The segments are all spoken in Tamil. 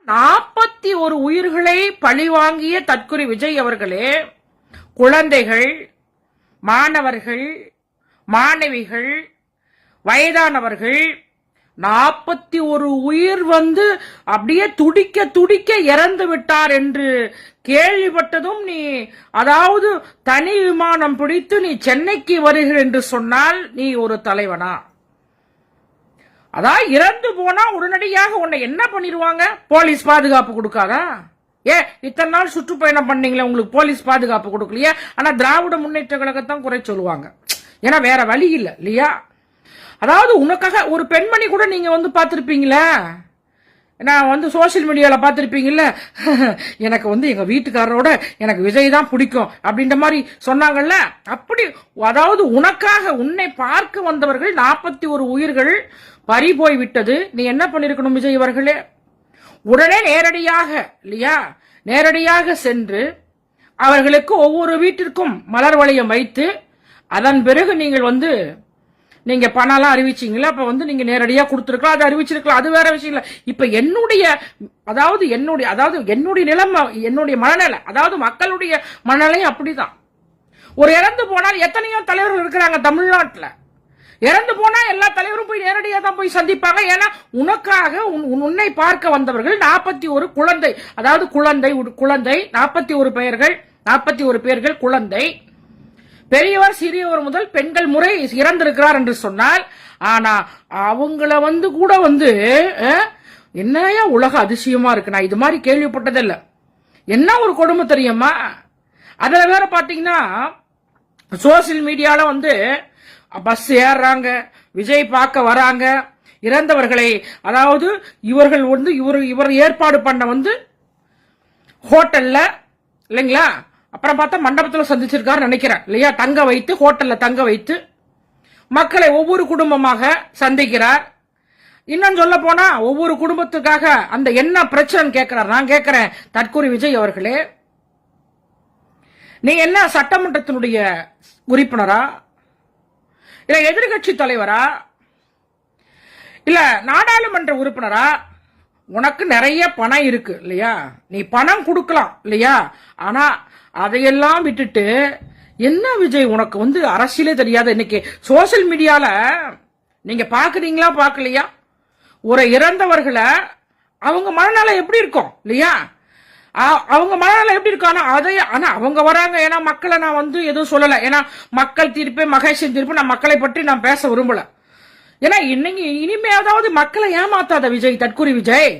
41 உயிர்களை பழிவாங்கிய தற்குறி விஜய் அவர்களே, குழந்தைகள், மாணவர்கள், மாணவிகள், வயதானவர்கள் 41 உயிர் அப்படியே துடிக்க துடிக்க இறந்து விட்டார் என்று கேள்விப்பட்டதும் நீ அதாவது தனி விமானம் பிடித்து நீ சென்னைக்கு வருகிற என்று சொன்னால் நீ ஒரு தலைவனா? அதான் இறந்து போனா உடனடியாக உன்னை என்ன பண்ணிடுவாங்க? போலீஸ் பாதுகாப்பு கொடுக்காதா? இத்தனை நாள் சுற்றுப்பயணம் பண்ணீங்களே, உங்களுக்கு போலீஸ் பாதுகாப்பு கொடுக்கலையா? ஆனா திராவிட முன்னேற்ற கழகத்தான் குறை சொல்லுவாங்க. ஏன்னா வேற வழி இல்ல இல்லையா? அதாவது உனக்காக ஒரு பெண்மணி கூட நீங்க பார்த்திருப்பீங்களா? நான் சோசியல் மீடியால பார்த்திருப்பீங்கல்ல, எனக்கு எங்க வீட்டுக்காரரோட எனக்கு விஜய் தான் பிடிக்கும் அப்படின்ற மாதிரி சொன்னாங்கல்ல. அப்படி அதாவது உனக்காக உன்னை பார்க்க வந்தவர்கள் 41 உயிர்கள் பறி போய் விட்டது. நீ என்ன பண்ணிருக்கணும் விஜய் அவர்களே? உடனே நேரடியாக இல்லையா, நேரடியாக சென்று அவர்களுக்கு ஒவ்வொரு வீட்டிற்கும் மலர் வளையம் வைத்து அதன் பிறகு நீங்கள் நீங்க பணம்லாம் அறிவிச்சீங்களா, அப்ப நீங்க நேரடியா கொடுத்திருக்கலாம், அது அறிவிச்சிருக்கலாம், அது வேற விஷயம் இல்ல. இப்ப என்னுடைய நிலைமை, என்னுடைய மனநிலை, அதாவது மக்களுடைய மனநிலையும் அப்படிதான். ஒரு இறந்து போனால் எத்தனையோ தலைவர்கள் இருக்கிறாங்க தமிழ்நாட்டுல. இறந்து போனா எல்லா தலைவரும் போய் நேரடியா தான் போய் சந்திப்பாங்க. ஏன்னா உனக்காக உன்னை பார்க்க வந்தவர்கள் 41 குழந்தை, அதாவது குழந்தை 41 பேர்கள் குழந்தை, பெரியவர் சிறியவர் முதல் பெண்கள் முறை இறந்திருக்கிறார் என்று சொன்னால், ஆனா அவங்கள கூட என்னையா உலக அதிசயமா இருக்கு. நான் இது மாதிரி கேள்விப்பட்டதில்ல. என்ன ஒரு கொடுமை தெரியுமா? அதுல வேற பாத்தீங்கன்னா சோசியல் மீடியால பஸ் ஏறாங்க, விஜய் பார்க்க வராங்க, இறந்தவர்களை அதாவது இவர்கள் இவர் ஏற்பாடு பண்ண ஹோட்டல்ல இல்லைங்களா, அப்புறம் பார்த்தா மண்டபத்தில் சந்திச்சிருக்காரு நினைக்கிறேன் இல்லையா, தங்க வைத்து ஹோட்டல்ல தங்க வைத்து மக்களை ஒவ்வொரு குடும்பமாக சந்திக்கிறார். இன்னும் சொல்ல போனா ஒவ்வொரு குடும்பத்துக்காக அந்த என்ன பிரச்சனை கேட்கிறார். நான் கேட்கிறேன், தற்கொலை விஜய் அவர்களே, நீ என்ன சட்டமன்றத்தினுடைய உறுப்பினரா, இல்ல எதிர்கட்சி தலைவரா, இல்ல நாடாளுமன்ற உறுப்பினரா? உனக்கு நிறைய பணம் இருக்கு இல்லையா, நீ பணம் கொடுக்கலாம் இல்லையா, ஆனா அதையெல்லாம் விட்டுட்டு என்ன விஜய் உனக்கு அரசியலே தெரியாத. இன்னைக்கு சோசியல் மீடியால நீங்க பாக்குறீங்களா பாக்கலையா, ஒரு இறந்தவர்களை அவங்க மனநல எப்படி இருக்கும் இல்லையா, அவங்க மனநல எப்படி இருக்கும். ஆனா அவங்க வராங்க. ஏன்னா மக்களை நான் எதுவும் சொல்லல. ஏன்னா மக்கள் தீர்ப்பு, மகேஷன் தீர்ப்பு, நான் மக்களை பற்றி நான் பேச விரும்பல. ஏன்னா இனிமே அதாவது மக்களை ஏமாத்தாத விஜய், தற்கொலை விஜய்.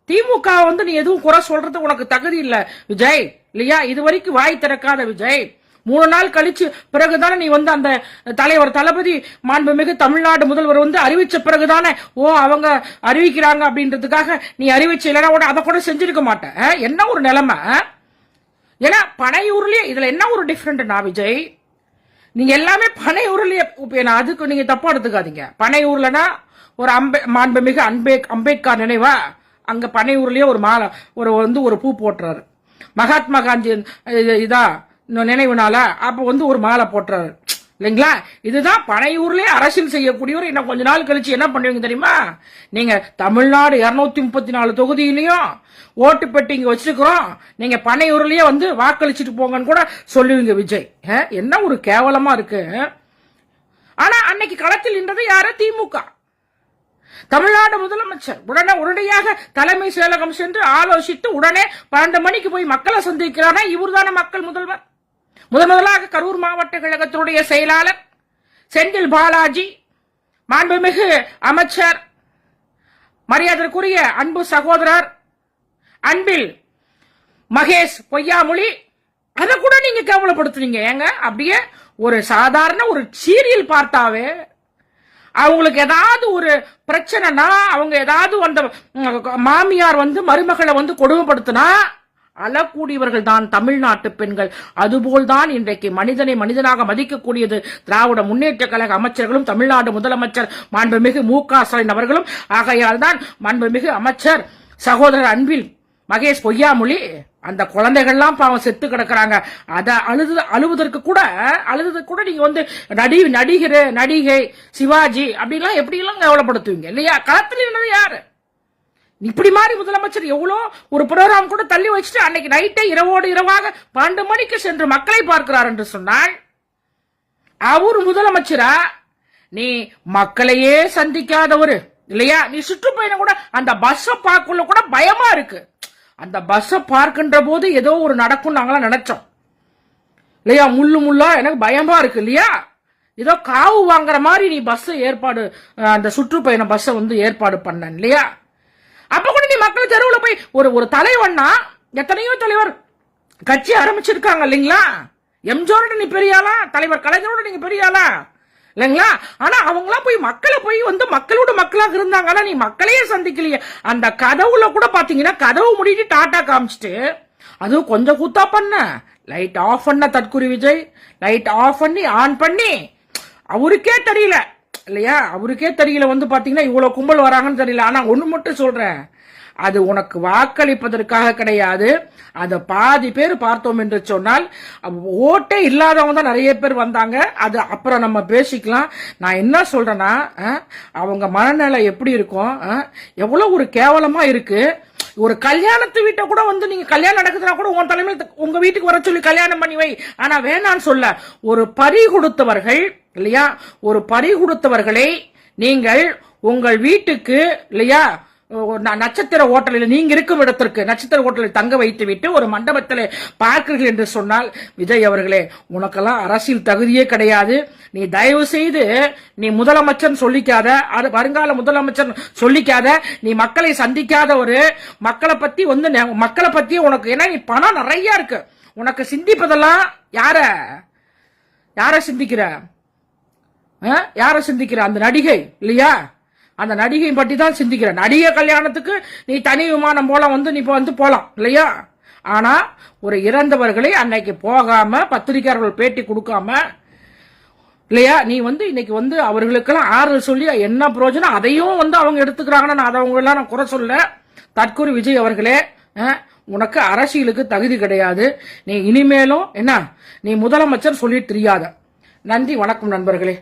திமுக நீ எதுவும் குறை சொல்றது உனக்கு தகுதி இல்ல விஜய் இல்லையா. இது வரைக்கும் வாய் திறக்காத விஜய், 3 நாள் கழிச்சு பிறகுதானே நீ அந்த தலைவர் தளபதி மாண்புமிகு தமிழ்நாடு முதல்வர் அறிவிச்ச பிறகுதானே அவங்க அறிவிக்கிறாங்க அப்படின்றதுக்காக நீ அறிவிச்ச, இல்லைன்னா அதை கூட செஞ்சிருக்க மாட்டேன். என்ன ஒரு நிலைமை. ஏன்னா பனையூர்லயே இதுல என்ன ஒரு டிஃபரெண்ட்னா விஜய், நீங்க எல்லாமே பனையூர்லயே, அதுக்கு நீங்க தப்பா எடுத்துக்காதீங்க. பனையூர்லனா ஒரு மாண்புமிகு அம்பேத்கர் நினைவா, அங்க பனையூர்லயே ஒரு மாலை ஒரு பூ போட்டுறாரு. மகாத்மா காந்தி நினைவுனால அப்ப ஒரு மாலை போட்டுறாரு இல்லைங்களா. இதுதான் பனையூர்லயே அரசியல் செய்யக்கூடியவர். இன்னும் கொஞ்ச நாள் கழிச்சு என்ன பண்ணுவீங்க தெரியுமா, நீங்க தமிழ்நாடு 234 தொகுதியிலையும் ஓட்டு பெட்டி இங்க வச்சிருக்கிறோம், நீங்க பனையூர்லயே வாக்களிச்சுட்டு போங்கன்னு கூட சொல்லுவீங்க விஜய். என்ன ஒரு கேவலமா இருக்கு. ஆனா அன்னைக்கு களத்தில் நின்றது யாரு? திமுக. தமிழ்நாடு முதலமைச்சர் உடனடியாக தலைமை செயலகம் சென்று ஆலோசித்து உடனே 12 மணிக்கு போய் மக்களை சந்திக்கிறானா, இவர்தான மக்கள் முதல்வர். முதலாக கரூர் மாவட்ட கழகத்தினுடைய செயலாளர் செந்தில் பாலாஜி, மாண்புமிகு அமைச்சர், மரியாதைக்குரிய அன்பு சகோதரர் அன்பில் மகேஷ் பொய்யாமொழி, அதை கூட நீங்க கேவலப்படுத்துறீங்க. ஏங்க அப்படியே ஒரு சாதாரண ஒரு சீரியல் பார்த்தாவே அவங்களுக்கு ஏதாவது ஒரு பிரச்சனைனா, அவங்க ஏதாவது மாமியார் மருமகளை கொடுமைப்படுத்தினா அழக்கூடியவர்கள் தான் தமிழ்நாட்டு பெண்கள். அதுபோல்தான் இன்றைக்கு மனிதனை மனிதனாக மதிக்கக்கூடியது திராவிட முன்னேற்ற கழக அமைச்சர்களும் தமிழ்நாடு முதலமைச்சர் மாண்புமிகு மு.க. ஸ்டாலின் அவர்களும். ஆகையால் தான் மாண்புமிகு அமைச்சர் சகோதரர் அன்பில் மகேஷ் பொய்யாமொழி, அந்த குழந்தைகள்லாம் பாவம் செத்து கிடக்குறாங்க, அத அழுவதற்கு கூட நீங்க நடிகை சிவாஜி அப்படிலாம் எப்படி எல்லாம் கவலைப்படுத்துவீங்க இல்லையா. களத்தில் இருந்தது யாரு? இப்படி மாதிரி முதலமைச்சர் எவ்வளோ ஒரு ப்ரோக்ராம் கூட தள்ளி வச்சுட்டு அன்னைக்கு நைட்டே இரவோடு இரவாக 12 மணிக்கு சென்று மக்களை பார்க்கிறார் என்று சொன்னால் அவர் முதலமைச்சரா? நீ மக்களையே சந்திக்காதவரு இல்லையா? நீ சுற்றுப்பயணம் கூட அந்த பஸ்ஸை பார்க்கல கூட பயமா இருக்கு. அந்த பஸ்ஸை பார்க்கின்ற போது ஏதோ ஒரு நடக்கும் நாங்களாம் நினைச்சோம் இல்லையா? முள்ளா எனக்கு பயமா இருக்கு இல்லையா? ஏதோ காவு வாங்குற மாதிரி நீ பஸ் ஏற்பாடு, அந்த சுற்றுப்பயண பஸ்ஸை ஏற்பாடு பண்ண இல்லையா? அப்ப கூட நீ மக்கள் தெருவில் போய் ஒரு தலைவன்னா, எத்தனையோ தலைவர் கட்சி ஆரம்பிச்சிருக்காங்க இல்லைங்களா? எம்ஜிஆரோட நீ பெரியாளா, தலைவர் கலைஞரோட நீங்க பெரியாளா இல்லைங்களா? ஆனா அவங்களாம் போய் மக்களை போய் மக்களோட மக்களாக இருந்தாங்க. ஆனா நீ மக்களையே சந்திக்கலையே. அந்த கதவுல கூட பாத்தீங்கன்னா கதவு முடிட்டு டாட்டா காமிச்சிட்டு, அதுவும் கொஞ்சம் கூத்தா பண்ண, லைட் ஆஃப் பண்ண தற்குறி விஜய், லைட் ஆஃப் பண்ணி ஆன் பண்ணி, அவருக்கே தெரியல இல்லையா? அவருக்கே தெரியல பாத்தீங்கன்னா இவ்வளவு கும்பல் வராங்கன்னு தெரியல. ஆனா ஒண்ணு மட்டும் சொல்றேன், அது உனக்கு வாக்களிப்பதற்காக கிடையாது. அத பாதி பேர் பார்த்தோம் என்று சொன்னால், ஓட்டே இல்லாதவங்க தான் நிறைய பேர் வந்தாங்க. அது அப்புறம் நம்ம பேசிக்கலாம். நான் என்ன சொல்றேன்னா, அவங்க மனநிலை எப்படி இருக்கும், எவ்வளவு ஒரு கேவலமா இருக்கு. ஒரு கல்யாணத்து வீட்டை கூட நீங்க கல்யாணம் நடக்குதுன்னா கூட உன் தலைமையில் உங்க வீட்டுக்கு வர சொல்லி கல்யாணம் பண்ணி வை. ஆனா வேணான்னு சொல்ல, ஒரு பறி கொடுத்தவர்கள் இல்லையா, ஒரு பறி கொடுத்தவர்களை நீங்கள் உங்கள் வீட்டுக்கு இல்லையா, நட்சத்திர ஹோட்டலில் நீங்க இருக்கும் இடத்திற்கு நட்சத்திர ஹோட்டலில் தங்க வைத்து விட்டு ஒரு மண்டபத்தில் பார்க்கிறீர்கள் என்று சொன்னால், விஜய் அவர்களே, உனக்கெல்லாம் அரசியல் தகுதியே கிடையாது. நீ தயவு செய்து நீ முதலமைச்சர் சொல்லிக்காத, வருங்கால முதலமைச்சர் சொல்லிக்காத. நீ மக்களை சந்திக்காத ஒரு மக்களை பத்தி மக்களை பத்தி உனக்கு ஏன்னா நீ பணம் நிறைய இருக்கு, உனக்கு சிந்திப்பதெல்லாம் யார சிந்திக்கிற, யார சிந்திக்கிற? அந்த நடிகை இல்லையா, அந்த நடிகை பற்றி தான் சிந்திக்கிற. நடிகை கல்யாணத்துக்கு நீ தனி விமானம் போல நீ போலாம் இல்லையா? ஆனா ஒரு இறந்தவர்களை அன்னைக்கு போகாம, பத்திரிகையாளர்கள் பேட்டி கொடுக்காம இல்லையா, நீ இன்னைக்கு அவர்களுக்கெல்லாம் ஆறுதல் சொல்லி என்ன பிரயோஜனம்? அதையும் அவங்க எடுத்துக்கிறாங்கன்னா நான் அவங்க எல்லாம் நான் குறை சொல்ல. தற்கொலை விஜய் அவர்களே, உனக்கு அரசியலுக்கு தகுதி கிடையாது. நீ இனிமேலும் நீ முதலமைச்சர் சொல்லிட்டு தெரியாத. நன்றி, வணக்கம் நண்பர்களே.